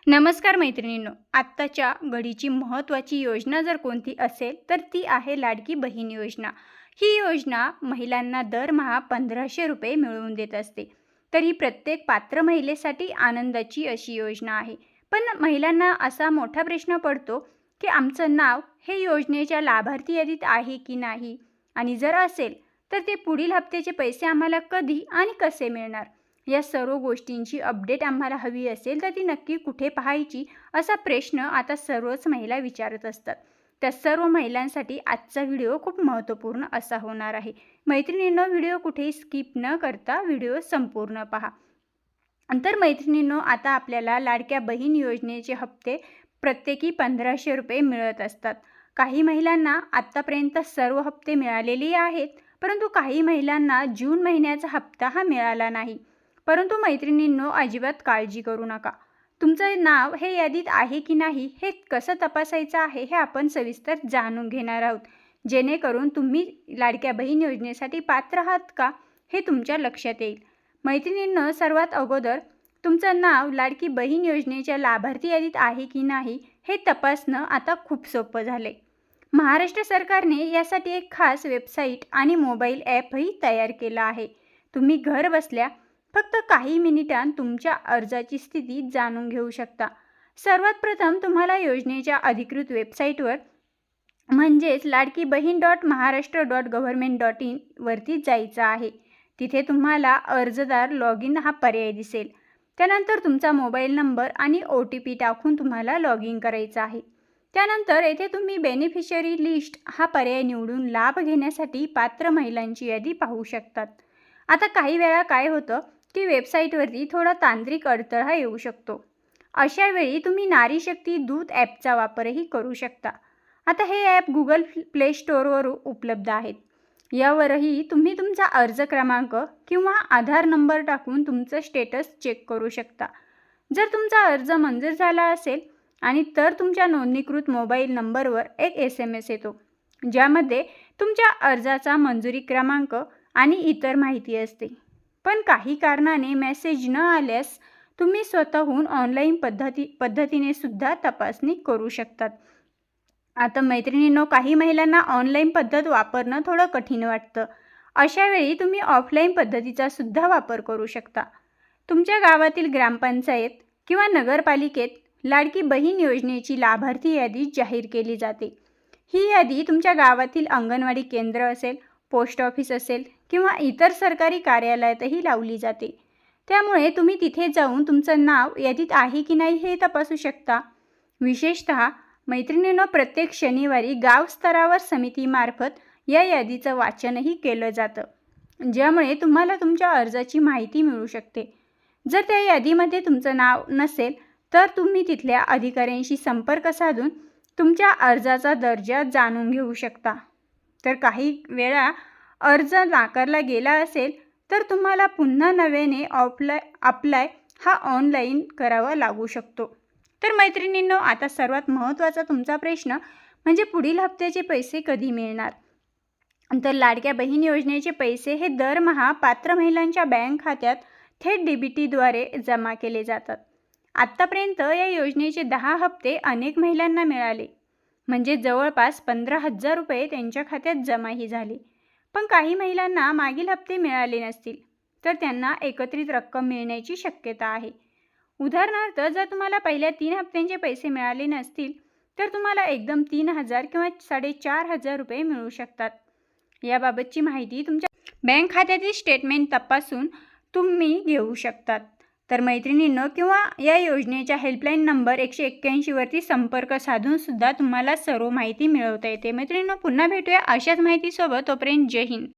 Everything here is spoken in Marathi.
नमस्कार मैत्रिणींनो, आत्ताच्या घडीची महत्त्वाची योजना जर कोणती असेल तर ती आहे लाडकी बहीण योजना। ही योजना महिलांना दरमहा 1500 रुपये मिळवून देत असते। तर ही प्रत्येक पात्र महिलेसाठी आनंदाची अशी योजना आहे। पण महिलांना असा मोठा प्रश्न पडतो की आमचं नाव हे योजनेच्या लाभार्थी यादीत आहे की नाही, आणि जर असेल तर ते पुढील हप्त्याचे पैसे आम्हाला कधी आणि कसे मिळणार। या सर्व गोष्टींची अपडेट आम्हाला हवी असेल तर ती नक्की कुठे पाहायची, असा प्रश्न आता सर्वच महिला विचारत असतात। त्या सर्व महिलांसाठी आजचा व्हिडिओ खूप महत्त्वपूर्ण असा होणार आहे। मैत्रिणींनो, व्हिडिओ कुठेही स्किप न करता व्हिडिओ संपूर्ण पहा। तर मैत्रिणींनो, आता आपल्याला लाडक्या बहीण योजनेचे हप्ते प्रत्येकी 1500 रुपये मिळत असतात। काही महिलांना आत्तापर्यंत सर्व हप्ते मिळालेले आहेत, परंतु काही महिलांना जून महिन्याचा हप्ता हा मिळाला नाही। परंतु मैत्रिणींनो, अजिबात काळजी करू नका। तुमचं नाव हे यादीत आहे की नाही हे कसं तपासायचं आहे हे आपण सविस्तर जाणून घेणार आहोत, जेणेकरून तुम्ही लाडक्या बहीण योजनेसाठी पात्र आहात का हे तुमच्या लक्षात येईल। मैत्रिणींनो, सर्वात अगोदर तुमचं नाव लाडकी बहीण योजनेच्या लाभार्थी यादीत आहे की नाही हे तपासणं आता खूप सोपं झालंय। महाराष्ट्र सरकारने यासाठी एक खास वेबसाईट आणि मोबाईल ॲपही तयार केला आहे। तुम्ही घर बसल्या फक्त काही मिनिटांत तुमच्या अर्जाची स्थिती जाणून घेऊ शकता। सर्वात प्रथम तुम्हाला योजनेच्या अधिकृत वेबसाईटवर म्हणजेच ladkibhin.maharashtra.government.in वरती जायचं आहे। तिथे तुम्हाला अर्जदार लॉग इन हा पर्याय दिसेल। त्यानंतर तुमचा मोबाईल नंबर आणि OTP टाकून तुम्हाला लॉग इन करायचं आहे। त्यानंतर येथे तुम्ही बेनिफिशरी लिस्ट हा पर्याय निवडून लाभ घेण्यासाठी पात्र महिलांची यादी पाहू शकतात। आता काही वेळा काय होतं की वेबसाईटवरती थोडा तांत्रिक अडथळा येऊ शकतो। अशा वेळी तुम्ही नारी शक्ती दूत ॲपचा वापरही करू शकता। आता हे ॲप गुगल प्ले स्टोअरवर उपलब्ध आहेत। यावरही तुम्ही तुमचा अर्ज क्रमांक किंवा आधार नंबर टाकून तुमचं स्टेटस चेक करू शकता। जर तुमचा अर्ज मंजूर झाला असेल आणि तर तुमच्या नोंदणीकृत मोबाईल नंबरवर एक SMS येतो, ज्यामध्ये तुमच्या अर्जाचा मंजुरी क्रमांक आणि इतर माहिती असते। पण काही कारणाने मेसेज न आल्यास तुम्ही स्वतःहून ऑनलाईन पद्धतीने सुद्धा तपासणी करू शकतात। आता मैत्रिणींनो, काही महिलांना ऑनलाईन पद्धत वापरणं थोडं कठीण वाटतं। अशा वेळी तुम्ही ऑफलाईन पद्धतीचा सुद्धा वापर करू शकता। तुमच्या गावातील ग्रामपंचायत किंवा नगरपालिकेत लाडकी बहीण योजनेची लाभार्थी यादी जाहीर केली जाते। ही यादी तुमच्या गावातील अंगणवाडी केंद्र असेल, पोस्ट ऑफिस असेल किंवा इतर सरकारी कार्यालयातही लावली जाते। त्यामुळे तुम्ही तिथे जाऊन तुमचं नाव यादीत आहे की नाही हे तपासू शकता। विशेषतः मैत्रिणींनो, प्रत्येक शनिवारी गाव स्तरावर समितीमार्फत या यादीचं वाचनही केलं जातं, ज्यामुळे तुम्हाला तुमच्या अर्जाची माहिती मिळू शकते। जर त्या यादीमध्ये तुमचं नाव नसेल तर तुम्ही तिथल्या अधिकाऱ्यांशी संपर्क साधून तुमच्या अर्जाचा दर्जा जाणून घेऊ शकता। तर काही वेळा अर्ज नाकारला गेला असेल तर तुम्हाला पुन्हा नव्याने अप्लाय हा ऑनलाईन करावा लागू शकतो। तर मैत्रिणींनो, आता सर्वात महत्त्वाचा तुमचा प्रश्न म्हणजे पुढील हप्त्याचे पैसे कधी मिळणार। तर लाडक्या बहीण योजनेचे पैसे हे दरमहा पात्र महिलांच्या बँक खात्यात थेट DBTद्वारे जमा केले जातात। आत्तापर्यंत या योजनेचे 10 हप्ते अनेक महिलांना मिळाले, म्हणजे जवळपास 15,000 रुपये त्यांच्या खात्यात जमाही झाले। पण काही महिलांना मागील हप्ते मिळाले नसतील तर त्यांना एकत्रित रक्कम मिळण्याची शक्यता आहे। उदाहरणार्थ, जर तुम्हाला पहिल्या 3 हप्त्यांचे पैसे मिळाले नसतील तर तुम्हाला एकदम 3000 किंवा 4500 रुपये मिळू शकतात। याबाबतची माहिती तुमच्या बँक खात्यातील स्टेटमेंट तपासून तुम्ही घेऊ शकतात। तर मैत्रिणींनो, किंवा या योजनेच्या हेल्पलाईन नंबर 181 वरती संपर्क साधून सुद्धा तुम्हाला सर्व माहिती मिळवता येते। मैत्रिणींनो, पुन्हा भेटूया अशाच माहितीसोबत। तोपर्यंत जय हिंद।